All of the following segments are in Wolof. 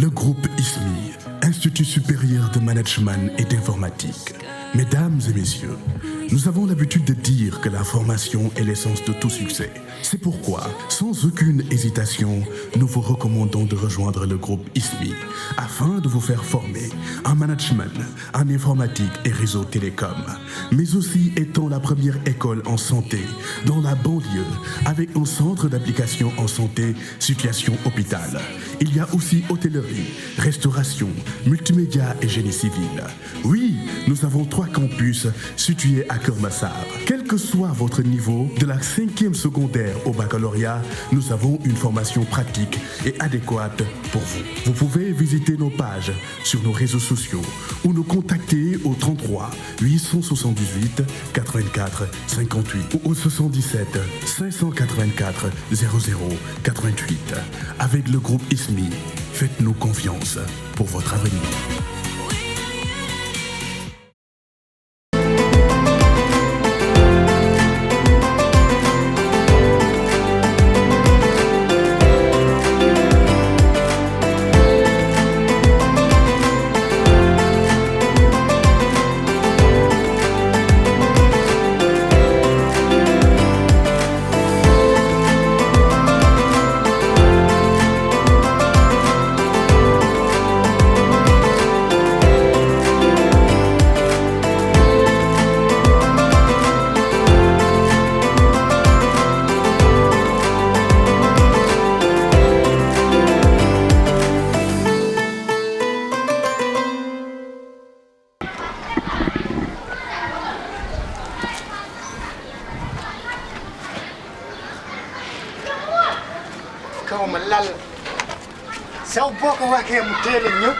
Le groupe ISMI, Institut supérieur de management et d'informatique. Mesdames et messieurs, nous avons l'habitude de dire que la formation est l'essence de tout succès. C'est pourquoi, sans aucune hésitation, nous vous recommandons de rejoindre le groupe ISMI afin de vous faire former en management, en informatique et réseau télécom, mais aussi étant la première école en santé dans la banlieue avec un centre d'application en santé, situation hôpital. Il y a aussi hôtellerie, restauration, multimédia et génie civil. Oui, nous avons 3 campus situés à Keur Massar. Quel que soit votre niveau, de la 5e secondaire au baccalauréat, nous avons une formation pratique et adéquate pour vous. Vous pouvez visiter nos pages sur nos réseaux sociaux ou nous contacter au 33 878 84 58 ou au 77 584 00 88. Avec le groupe ISMI, faites-nous confiance pour votre avenir. kaw ma lal saw boo ko waxee mu teel a ñëw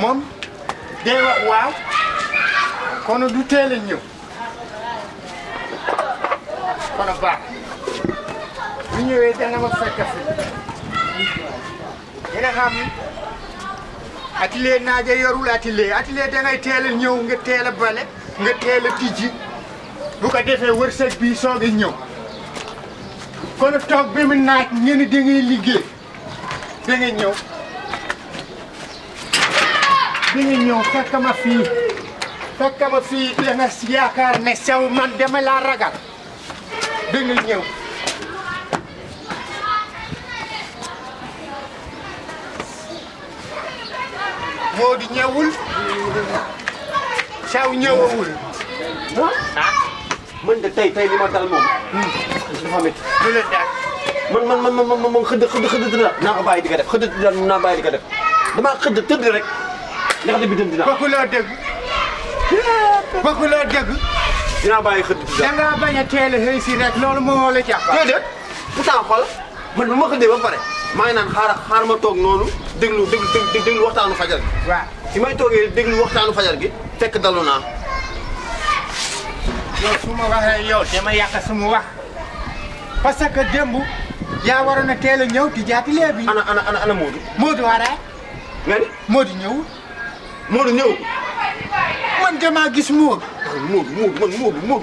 moom day wax waaw kono du teel a ñëw kono baax bu ñëwee danga ma fekk fi dina xam atelier naaja yorul atelier dangay teel a ñëw nga teel a bale nga teel a tijji bu ko defee wërsëg bii soog a ñëw kono toog bi mu naaj ngeen di ngay liggéey da nga ñëw fekk ma fii da nga yaakaar ne sew man dama laa ragal da nga ñëw moo di ñëwul sew ñëwul man de tey li ma dal moom. dafa métti. du la daal. man xëdd dina naa ko bàyyi di ko def xëdd dina naa bàyyi di ko def damaa xëdd tëdd rek ndax de bi dem dina. kooku loo dégg. dinaa bàyyi xëdd dina. da ngaa bañ a teel a xëy si rek loolu moo la jàpp. déedéet pourtant xool man bu ma xëddee ba pare maa ngi naan xaar ma toog noonu déglu waxtaanu fajar gi. waaw fi may toogee déglu waxtaanu fajar gi fekk dalu naa. yow su ma waxee yow dama yàq suma wax parce que démb yaa waroon a teel a ñëw di atelier bi. ana Modou. Modou waaraay. nga ni Modou ñëwul. Modou ñëw. man damaa gis Modou. Modou.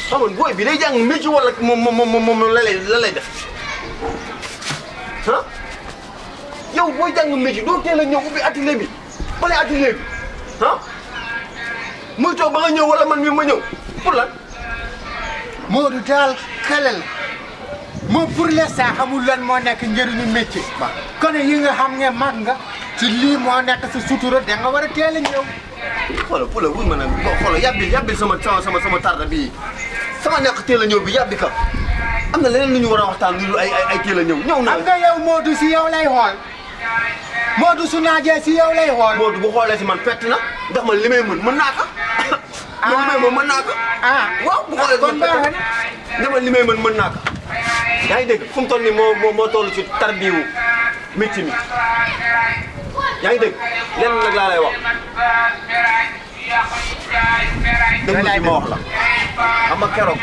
xam nga booy bi day jàng métier wala moom la lay def ah yow booy jàng métier doo teel a ñëw ubbi atelier bi bale atelier bi ah muy toog ba nga ñëw wala man mii ma ñëw. pour lan Modou daal xale la moom pour l'instant xamul lan moo nekk njëriñu métier. kon yi nga xam ne mag nga ci lii moo nekk sa sutura da nga war a teel a ñëw. xoolal pour la wuy ma ne xoolal yàbbil sama tarda bii sama nekk teel a ñëw bi yàbbi ka am na leneen lu ñu war a waxtaan lu ay teel a ñëw na. am nga yow Modou si yow lay xool Modou su naajee si yow lay xool. Modou bu xoolee si man fett na ndax man li may mën naa ko. mën naa ko. waaw bu xoolee kon baax na. dama li may mën naa ko. yaa ngi dégg fu mu toll nii moo toll ci tarbiwu métier mi yaa ngi dégg lenn nag laa lay wax. dégg nga ci ma wax la xam nga keroog.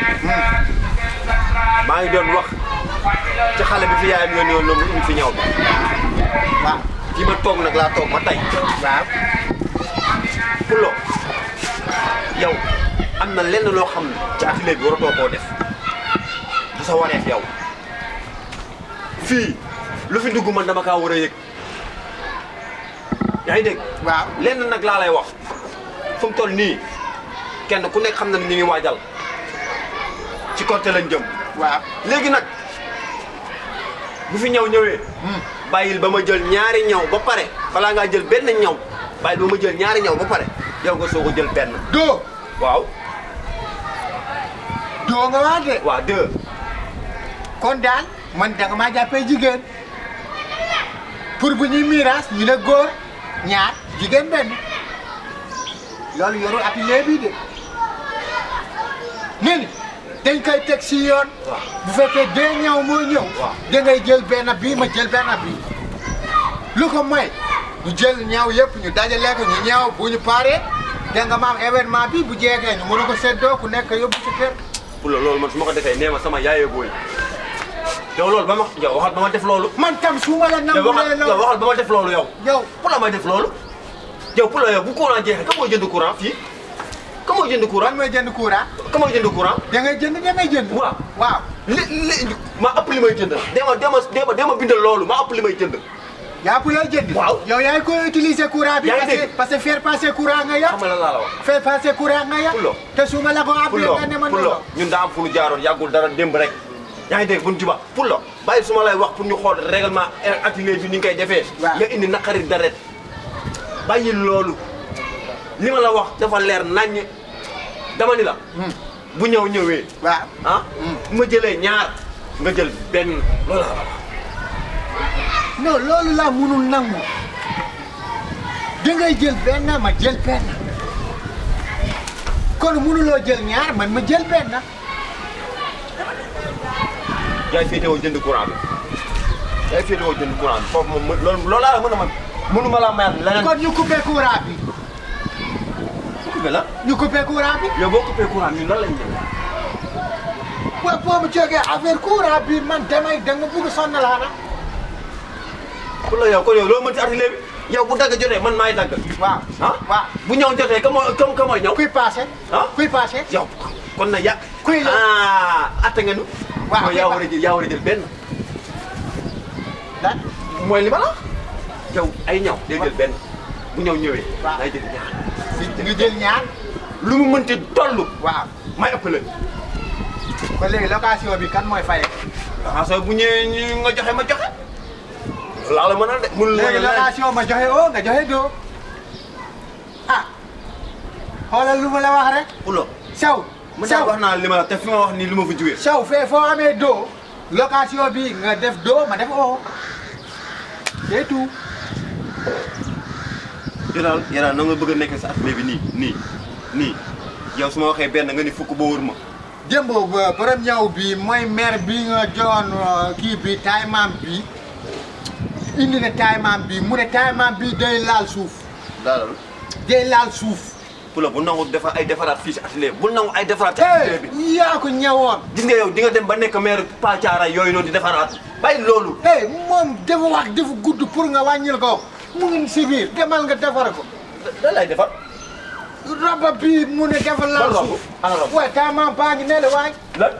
maa ngi doon wax ci xale bi fi yaayam yónni woon loolu indi fi ñëw bi. waaw fi ma toog nag laa toog ma tey. waaw. Pulo yow am na lenn loo xam ne ci atelier bi waratoo koo def du sa wareef yow fii lu fi dugg man dama kaa war a yëg yaa ngi dégg. waaw lenn nag laa lay wax fu mu toll nii kenn ku nekk xam na ne ñu ngi waajal ci Korité lañ jëm. waaw léegi nag bu fi ñaw ñëwee. bàyyil ba ma jël ñaari ñaw ba pare balaa ngaa jël benn ñaw bàyyil ba ma jël ñaari ñaw ba pare yow nga soog a jël benn. doo waaw. doo nga wax de. waaw deux. kon daal man danga maa jàppee jigéen pour bu ñuy miiras ñu ne góor ñaar jigéen benn loolu yorul atelier bii de nee dañ koy teg si yoon. bu fekkee deux ñaw moo ñëw. da ngay jël benn bii ma jël benn bii lu ko may ñu jël ñaw yëpp ñu dajale ko ñu ñaw bu ñu paree da nga maam événement bi bu jeexee ñu mën ko seddoo ku nekk yóbbu sa kër. pour loolu man su ma ko defee nee ma sama yaayee booy yow loolu ba ma yow waxal ba ma def loolu. man tam su ma la nangulee loolu yow waxal ba ma def loolu yow. yow pour la may def loolu yow pour la yow bu courant jeexee ka mooy jënd courant fii ka mooy jënd courant. man mooy jënd courant. ka mooy jënd courant. da ngay jënd. waaw waaw. ma ëpp li may jënd. dama bindal loolu ma ëpp li may jënd. yaa ko lay jënd. waaw yow yaa ngi koy utiliser courant bi. yaa ngi dégg parce que faire passer courant nga yor. xam nga lan laa la wax. faire passer courant nga yor. Pulo te su ma la ko appelé nga ne ma Pulo ñun daa am fu ñu jaaroon yàggul dara démb rek. yaa ngi dégg bu ñu juba Pulo bàyyi su ma lay wax pour ñu xool règlement atelier bi ni ñu koy defee. waaw nga indi naqari daret bàyyi loolu li ma la wax dafa leer naññ dama ni la. bu ñëwee. waaw ah. ma jëlee ñaar nga jël benn loolu la wax. non loolu laa mënul nangu da ngay jël benn ma jël benn kon mënuloo jël ñaar man ma jël benn. yaay féetewoo jënd courant bi yaay féetewoo jënd courant bi foofu moom loolu laa la mën a man mënuma laa mayaat leneen. kon ñu coupé courant bi. coupé la. ñu coupé courant bi. yow boo coupé courant bi lan lañ jël. waaw boo ma jógee affaire courant bi man damay da nga bëgg sonnalaana. pour la yow kon yow loo mën ci atelier bi yow bu dagg jotee man maay dagg. waaw ah waaw bu ñëw jotee ka mooy ñëw. kuy passé. ah kuy passé. yow kon na ya. kuy la atte nga nu. waaw mooy yaa war a jël benn. lan mooy li ma la yow ay ñaw day jël benn bu ñëw ñëwee. waaw day jël ñaar. nga jël ñaar. lu mu mënti toll. waaw may ëppale. kon léegi location bi kan mooy fayee. location bu ñëwee nga joxe ma joxe. laa la mën a de. mënul léegi location ma joxe oo nga joxe doo. ah xoolal lu ma la wax rek. Pulo. Sow. Sow wax naa li ma te fi ma wax nii lu ma fa jugee. Sow fee foo amee doo. location bi nga def doo ma def oo. c'est tout. Yàlla na nga bëgg a nekk sa atelier bi nii yow su ma waxee benn nga ni fukk boo wër ma. démb borom ñaw bi mooy maire bi nga joxoon kii bi taaymaam bi indi na taaymaam bi mu ne taaymaam bi day laal suuf. day laal suuf. Pulo bu nangu defar ay defaraat fii si atelier bu nangu ay defaraat ci atelier bi. yaa ko ñëwoon. gis nga yow di nga dem ba nekk maire Pàccaara yooyu noonu di defaraat bàyyi loolu. moom dafa wax dafa gudd pour nga wàññil ko mu ngi si biir demal nga defar ko. da lay defar. roba bi mu ne dafa laal suuf. ana roba waaye taaymaam baa ngi ne la waay. lan.